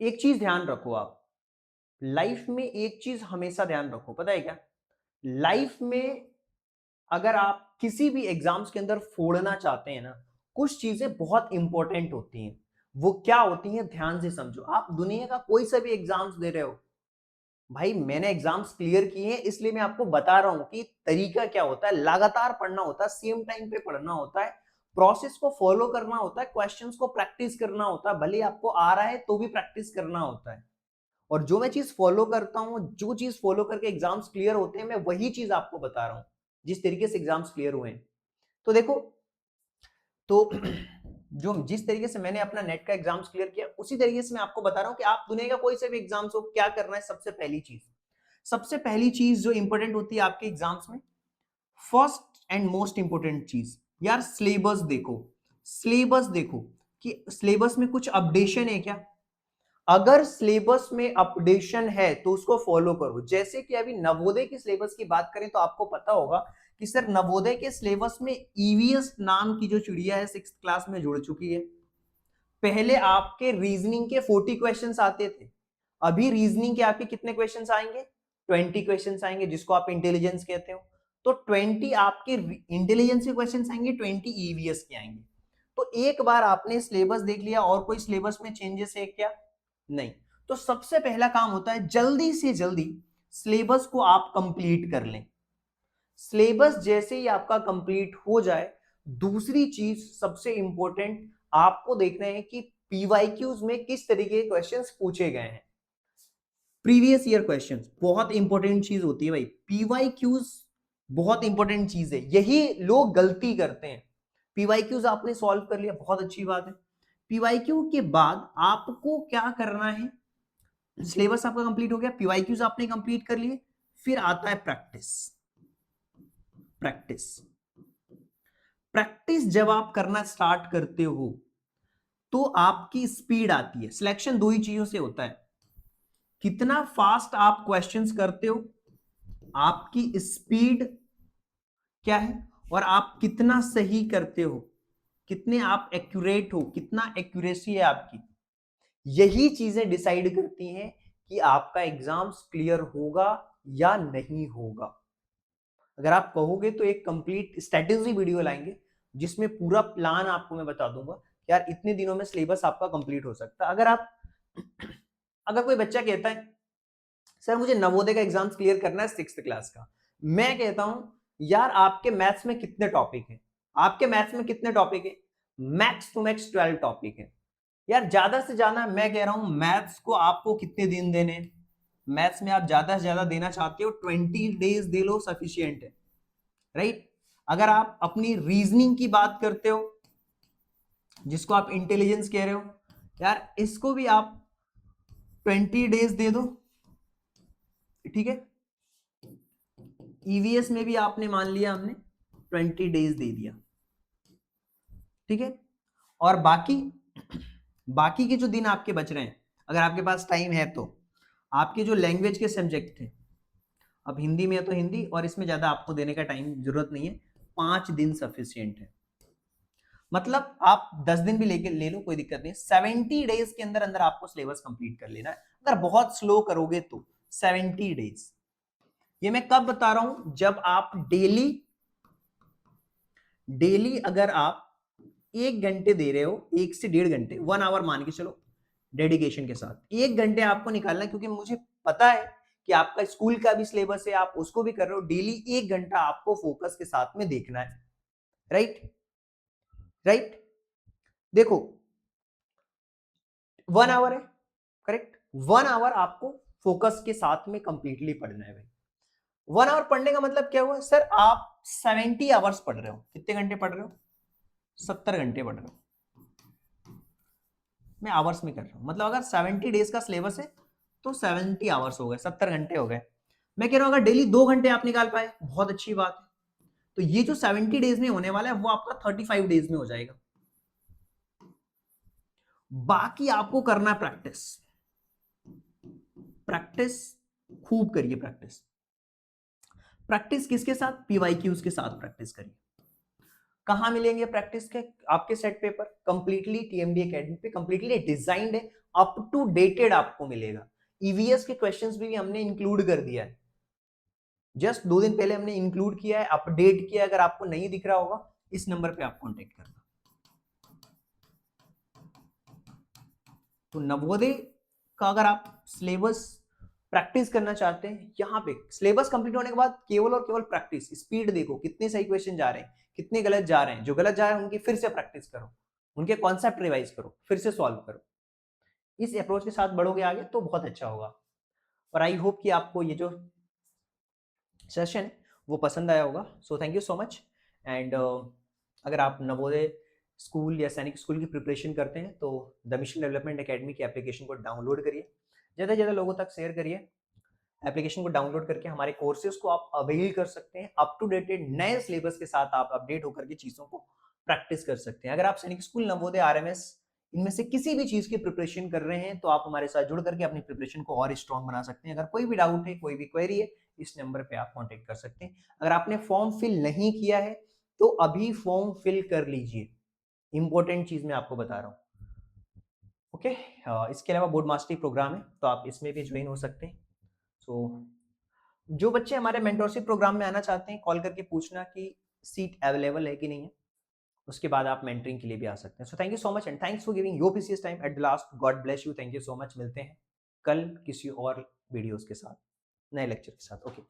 एक चीज ध्यान रखो आप, लाइफ में एक चीज हमेशा ध्यान रखो, पता है क्या? लाइफ में अगर आप किसी भी एग्जाम्स के अंदर फोड़ना चाहते हैं ना, कुछ चीजें बहुत इंपॉर्टेंट होती हैं। वो क्या होती हैं, ध्यान से समझो। आप दुनिया का कोई सा भी एग्जाम्स दे रहे हो, भाई मैंने एग्जाम्स क्लियर किए हैं, इसलिए मैं आपको बता रहा हूं कि तरीका क्या होता है। लगातार पढ़ना होता है, सेम टाइम पे पढ़ना होता है, प्रोसेस को फॉलो करना होता है, क्वेश्चंस को प्रैक्टिस करना होता है, भले आपको आ रहा है तो भी प्रैक्टिस करना होता है। और जो मैं चीज फॉलो करता हूं, जो चीज फॉलो करके एग्जाम्स क्लियर होते हैं, मैं वही चीज आपको बता रहा हूं, जिस तरीके से एग्जाम्स क्लियर हुए हैं। तो देखो, तो जो जिस तरीके से मैंने अपना नेट का एग्जाम्स क्लियर किया, उसी तरीके से मैं आपको बता रहा हूं कि आप दुनिया का कोई से भी एग्जाम्स हो, क्या करना है। सबसे पहली चीज जो इंपॉर्टेंट होती है आपके एग्जाम्स में, फर्स्ट एंड मोस्ट इंपॉर्टेंट चीज, यार सिलेबस देखो। सिलेबस देखो कि सिलेबस में कुछ अपडेशन है क्या। अगर सिलेबस में अपडेशन है तो उसको फॉलो करो। जैसे कि अभी नवोदय की सिलेबस की बात करें तो आपको पता होगा कि सर नवोदय के सिलेबस में ईवीएस नाम की जो चिड़िया है 6th क्लास में जुड़ चुकी है। पहले आपके रीजनिंग के 40 क्वेश्चंस आते थे, अभी रीजनिंग के आपके कितने क्वेश्चंस आएंगे, 20 क्वेश्चंस आएंगे, जिसको आप इंटेलिजेंस कहते हो। तो 20 आपके इंटेलिजेंस के क्वेश्चंस आएंगे, 20 ईवीएस के आएंगे। तो एक बार आपने सिलेबस देख लिया, और कोई सिलेबस में चेंजेस है क्या? नहीं। तो सबसे पहला काम होता है जल्दी से जल्दी सिलेबस को आप कंप्लीट कर लें। सिलेबस जैसे ही आपका कंप्लीट हो जाए, दूसरी चीज सबसे इंपॉर्टेंट आपको देखना है कि पीवाईक्यूज में किस तरीके के क्वेश्चंस पूछे गए हैं। प्रीवियस ईयर क्वेश्चंस बहुत इंपॉर्टेंट चीज होती है भाई, पीवाईक्यूज बहुत इंपॉर्टेंट चीज है, यही लोग गलती करते हैं। पीवाईक्यूज आपने सॉल्व कर लिया, बहुत अच्छी बात है। पीवाईक्यू के बाद आपको क्या करना है, सिलेबस आपका कंप्लीट हो गया, पीवाईक्यूज आपने कंप्लीट कर लिए, फिर आता है प्रैक्टिस। प्रैक्टिस प्रैक्टिस जब आप करना स्टार्ट करते हो तो आपकी स्पीड आती है। सिलेक्शन दो ही चीजों से होता है, कितना फास्ट आप क्वेश्चंस करते हो, आपकी स्पीड क्या है, और आप कितना सही करते हो, कितने आप एक्यूरेट हो, कितना एक्यूरेसी है आपकी। यही चीजें डिसाइड करती हैं कि आपका एग्जाम्स क्लियर होगा या नहीं होगा। अगर आप कहोगे तो एक कंप्लीट स्ट्रेटेजी वीडियो लाएंगे, जिसमें पूरा प्लान आपको मैं बता दूंगा कि यार इतने दिनों में सिलेबस आपका कंप्लीट हो सकता है। अगर कोई बच्चा कहता है सर मुझे नवोदय का एग्जाम्स क्लियर करना है 6th क्लास का, मैं कहता हूं यार आपके मैथ्स में कितने टॉपिक है, आपके मैथ्स में कितने टॉपिक है, मैक्स टू मैक्स 12 टॉपिक है। यार ज्यादा से ज्यादा मैं कह रहा हूं मैथ्स को आपको कितने दिन देने, मैथ्स में आप ज्यादा से ज्यादा देना चाहते हो 20 डेज दे लो, सफिशियंट है, राइट। अगर आप अपनी रीजनिंग की बात करते हो, जिसको आप इंटेलिजेंस कह रहे हो, यार इसको भी आप 20 डेज दे दो, ठीक है। ईवीएस में भी आपने मान लिया हमने 20 डेज दे दिया, ठीक है। और बाकी बाकी के जो दिन आपके बच रहे हैं, अगर आपके पास टाइम है तो आपके जो लैंग्वेज के सब्जेक्ट थे, अब हिंदी में है तो हिंदी, और इसमें ज्यादा आपको देने का टाइम जरूरत नहीं है, 5 दिन सफिशियंट है। मतलब आप 10 दिन भी लेके ले लो, कोई दिक्कत नहीं। 70 डेज के अंदर अंदर आपको सिलेबस कंप्लीट कर लेना है, अगर बहुत स्लो करोगे तो 70 डेज। ये मैं कब बता रहा हूं, जब आप डेली डेली अगर आप 1 घंटे दे रहे हो, 1 से 1.5 घंटे, 1 आवर मान के चलो, डेडिकेशन के साथ 1 घंटे आपको निकालना है, क्योंकि मुझे पता है कि आपका स्कूल का भी सिलेबस है, आप उसको भी कर रहे हो। डेली 1 घंटा आपको फोकस के साथ में देखना है, राइट। राइट, देखो 1 आवर है, करेक्ट। 1 आवर आपको फोकस के साथ में कंप्लीटली पढ़ना है भाई। 1 आवर पढ़ने का मतलब क्या हुआ, सर आप 70 आवर्स पढ़ रहे हो, कितने घंटे पढ़ रहे हो, 70 घंटे पढ़ रहे हो। मैं आवर्स में कर रहा हूं, मतलब अगर 70 डेज का सिलेबस है तो 70 आवर्स हो गए, 70 घंटे हो गए। मैं कह रहा हूं अगर डेली 2 घंटे आप निकाल पाए, बहुत अच्छी बात है। तो ये जो 70 डेज में होने वाला है वो आपका 35 डेज में हो जाएगा। बाकी आपको करना है प्रैक्टिस। प्रैक्टिस खूब करिए, प्रैक्टिस। प्रैक्टिस किसके साथ, पीवाईक्यूज के साथ प्रैक्टिस करिए। कहाँ मिलेंगे प्रैक्टिस के आपके set paper? Completely TMD academy पे, कंप्लीटली डिजाइंड है, अप टू डेटेड आपको मिलेगा। ईवीएस के क्वेश्चंस भी हमने इंक्लूड कर दिया है, जस्ट 2 दिन पहले हमने इंक्लूड किया है, अपडेट किया है। अगर आपको नहीं दिख रहा होगा, इस नंबर पे आप कांटेक्ट करना। तो नवोदय का अगर आप सिलेबस प्रैक्टिस करना चाहते हैं, यहाँ पे सिलेबस कंप्लीट होने के बाद केवल और केवल प्रैक्टिस, स्पीड देखो कितने सही क्वेश्चन जा रहे हैं, कितने गलत जा रहे हैं। जो गलत जा रहे हैं उनकी फिर से प्रैक्टिस करो, उनके कॉन्सेप्ट रिवाइज करो, फिर से सॉल्व करो। इस अप्रोच के साथ बढ़ोगे आगे तो बहुत अच्छा होगा। और आई होप कि आपको ये जो सेशन वो पसंद आया होगा। So thank you so much. And अगर आप नवोदय स्कूल या सैनिक स्कूल की प्रिपरेशन करते हैं तो द मिशन डेवलपमेंट एकेडमी की एप्लीकेशन को डाउनलोड करिए, ज़्यादा से ज़्यादा लोगों तक शेयर करिए। एप्लीकेशन को डाउनलोड करके हमारे कोर्सेज को आप अवेल कर सकते हैं। अप टू डेटेड नए सिलेबस के साथ आप अपडेट होकर के चीज़ों को प्रैक्टिस कर सकते हैं। अगर आप सैनिक स्कूल, नवोदय, आरएमएस इनमें से किसी भी चीज़ की प्रिपरेशन कर रहे हैं तो आप हमारे साथ जुड़ करके अपनी प्रिपरेशन को और स्ट्रॉन्ग बना सकते हैं। अगर कोई भी डाउट है, कोई भी क्वेरी है, इस नंबर पे आप कांटेक्ट कर सकते हैं। अगर आपने फॉर्म फिल नहीं किया है तो अभी फॉर्म फिल कर लीजिए, इंपॉर्टेंट चीज मैं आपको बता रहा हूँ। ओके, इसके अलावा बोर्ड मास्टरी प्रोग्राम है तो आप इसमें भी ज्वाइन हो सकते हैं। सो जो बच्चे हमारे मेंटोरशिप प्रोग्राम में आना चाहते हैं, कॉल करके पूछना कि सीट अवेलेबल है कि नहीं है, उसके बाद आप मेंटरिंग के लिए भी आ सकते हैं। So thank you so much and thanks for giving your precious time at the last. God bless you, thank you so much. मिलते हैं कल किसी और वीडियोस के साथ, नए लेक्चर के साथ। ओके।